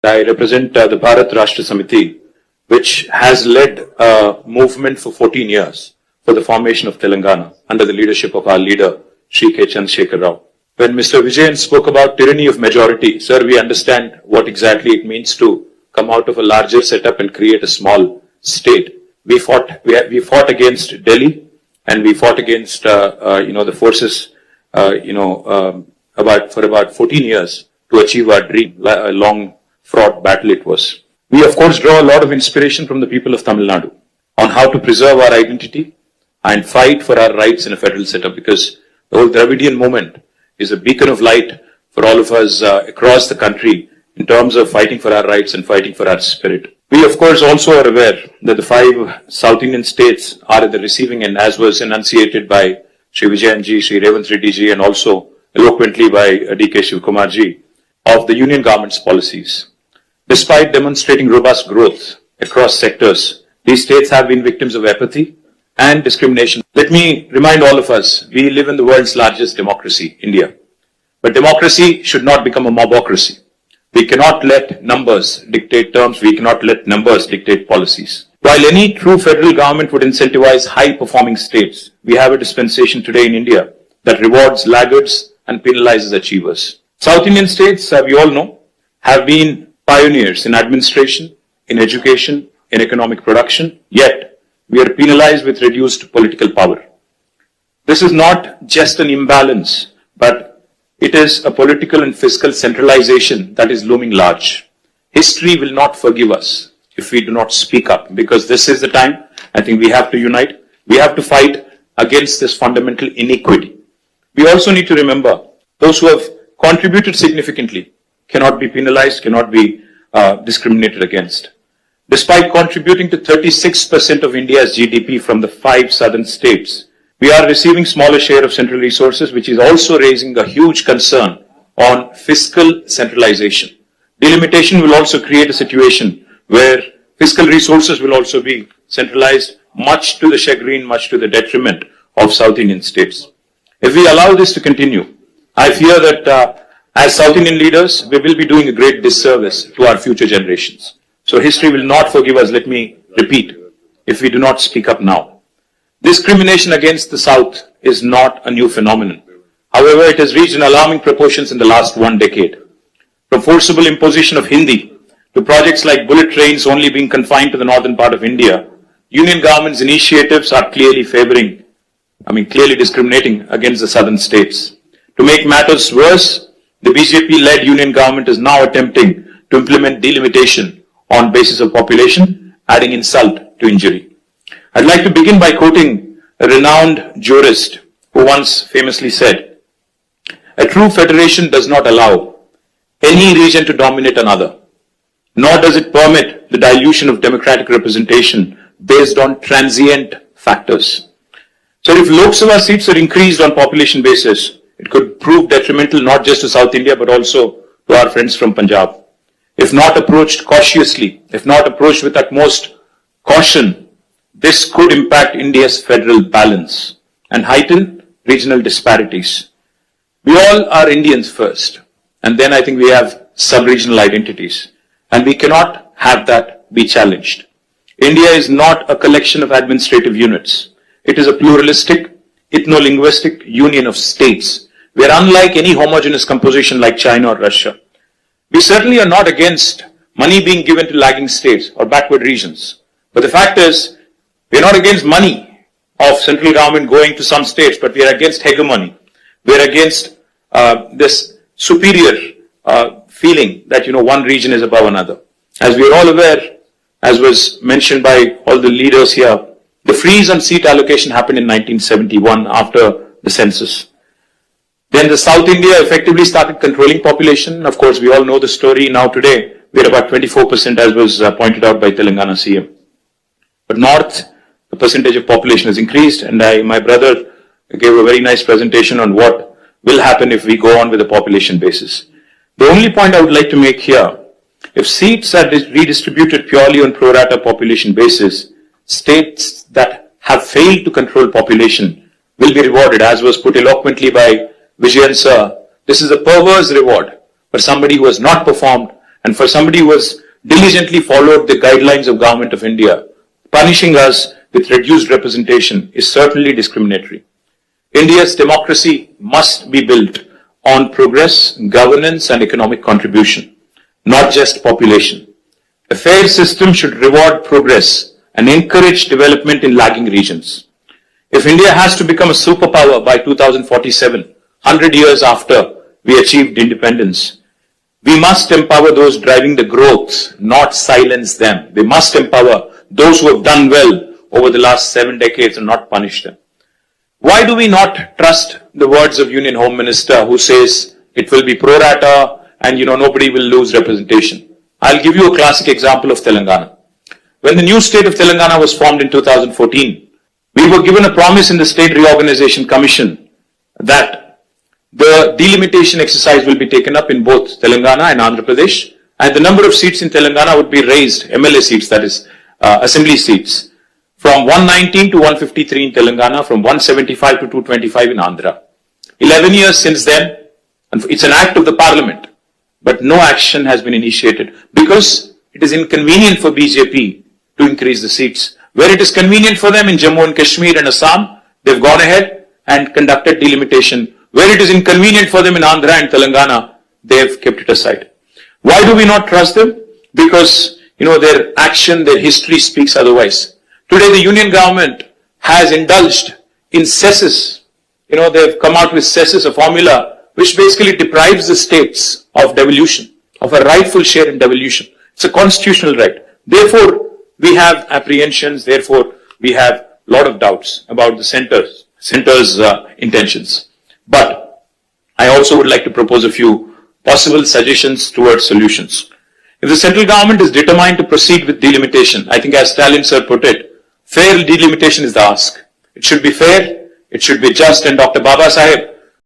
I represent the Bharat Rashtra Samiti, which has led a movement for 14 years for the formation of Telangana under the leadership of our leader, Shri K. Chandrasekhar Rao. When Mr. Vijayan spoke about tyranny of majority, sir, we understand what exactly it means to come out of a larger setup and create a small state. We fought against Delhi, and we fought against the forces for about 14 years to achieve our dream. A long fraught battle it was. We of course draw a lot of inspiration from the people of Tamil Nadu on how to preserve our identity and fight for our rights in a federal setup, because the whole Dravidian movement is a beacon of light for all of us across the country in terms of fighting for our rights and fighting for our spirit. We of course also are aware that the 5 South Indian states are at the receiving end, as was enunciated by Shri Vijayan ji, Shri Revanth Reddy ji, and also eloquently by D.K. Shivkumar ji, of the union government's policies. Despite demonstrating robust growth across sectors, these states have been victims of apathy and discrimination. Let me remind all of us, we live in the world's largest democracy, India. But democracy should not become a mobocracy. We cannot let numbers dictate terms. We cannot let numbers dictate policies. While any true federal government would incentivize high-performing states, we have a dispensation today in India that rewards laggards and penalizes achievers. South Indian states, we all know, have been pioneers in administration, in education, in economic production, yet we are penalized with reduced political power. This is not just an imbalance, but it is a political and fiscal centralization that is looming large. History will not forgive us if we do not speak up, because this is the time. I think we have to unite. We have to fight against this fundamental inequity. We also need to remember those who have contributed significantly cannot be penalized, cannot be discriminated against. Despite contributing to 36% of India's GDP from the 5 southern states, we are receiving smaller share of central resources, which is also raising a huge concern on fiscal centralization. Delimitation will also create a situation where fiscal resources will also be centralized, much to the chagrin, much to the detriment of South Indian states. If we allow this to continue, I fear that as South Indian leaders, we will be doing a great disservice to our future generations. So history will not forgive us, let me repeat, if we do not speak up now. Discrimination against the South is not a new phenomenon. However, it has reached alarming proportions in the last 1 decade. From forcible imposition of Hindi to projects like bullet trains only being confined to the northern part of India, union government's initiatives are clearly discriminating against the southern states. To make matters worse, the BJP-led union government is now attempting to implement delimitation on basis of population, adding insult to injury. I'd like to begin by quoting a renowned jurist who once famously said, "A true federation does not allow any region to dominate another, nor does it permit the dilution of democratic representation based on transient factors." So if Lok Sabha seats are increased on population basis, it could prove detrimental not just to South India but also to our friends from Punjab. If not approached cautiously, if not approached with utmost caution, this could impact India's federal balance and heighten regional disparities. We all are Indians first, and then I think we have sub-regional identities, and we cannot have that be challenged. India is not a collection of administrative units. It is a pluralistic, ethno-linguistic union of states. We are unlike any homogeneous composition like China or Russia. We certainly are not against money being given to lagging states or backward regions. But the fact is, we are not against money of central government going to some states, but we are against hegemony. We are against this superior feeling that, one region is above another. As we are all aware, as was mentioned by all the leaders here, the freeze on seat allocation happened in 1971 after the census. Then the South India effectively started controlling population. Of course, we all know the story. Now today, we are about 24%, as was pointed out by Telangana CM. But North, the percentage of population has increased, and my brother gave a very nice presentation on what will happen if we go on with the population basis. The only point I would like to make here, if seats are redistributed purely on pro rata population basis, states that have failed to control population will be rewarded, as was put eloquently by Vijayan sir. This is a perverse reward for somebody who has not performed And for somebody who has diligently followed the guidelines of Government of India, punishing us with reduced representation is certainly discriminatory. India's democracy must be built on progress, governance and economic contribution, not just population. A fair system should reward progress and encourage development in lagging regions. If India has to become a superpower by 2047, 100 years after we achieved independence, we must empower those driving the growth, not silence them. We must empower those who have done well over the last 7 decades and not punish them. Why do we not trust the words of Union Home Minister who says it will be pro rata and nobody will lose representation? I'll give you a classic example of Telangana. When the new state of Telangana was formed in 2014, we were given a promise in the State Reorganization Commission that the delimitation exercise will be taken up in both Telangana and Andhra Pradesh, and the number of seats in Telangana would be raised, MLA seats, that is, assembly seats, from 119 to 153 in Telangana, from 175 to 225 in Andhra. 11 years since then, and it's an act of the parliament, but no action has been initiated because it is inconvenient for BJP to increase the seats. Where it is convenient for them in Jammu and Kashmir and Assam, they've gone ahead and conducted delimitation. Where it is inconvenient for them in Andhra and Telangana, they've kept it aside. Why do we not trust them? Because, their action, their history speaks otherwise. Today, the union government has indulged in cesses. They've come out with cesses, a formula which basically deprives the states of devolution, of a rightful share in devolution. It's a constitutional right. Therefore, we have apprehensions. Therefore, we have a lot of doubts about the center's intentions. But I also would like to propose a few possible suggestions towards solutions. If the central government is determined to proceed with delimitation, I think as Stalin sir put it, fair delimitation is the ask. It should be fair, it should be just, and Dr. Baba Saheb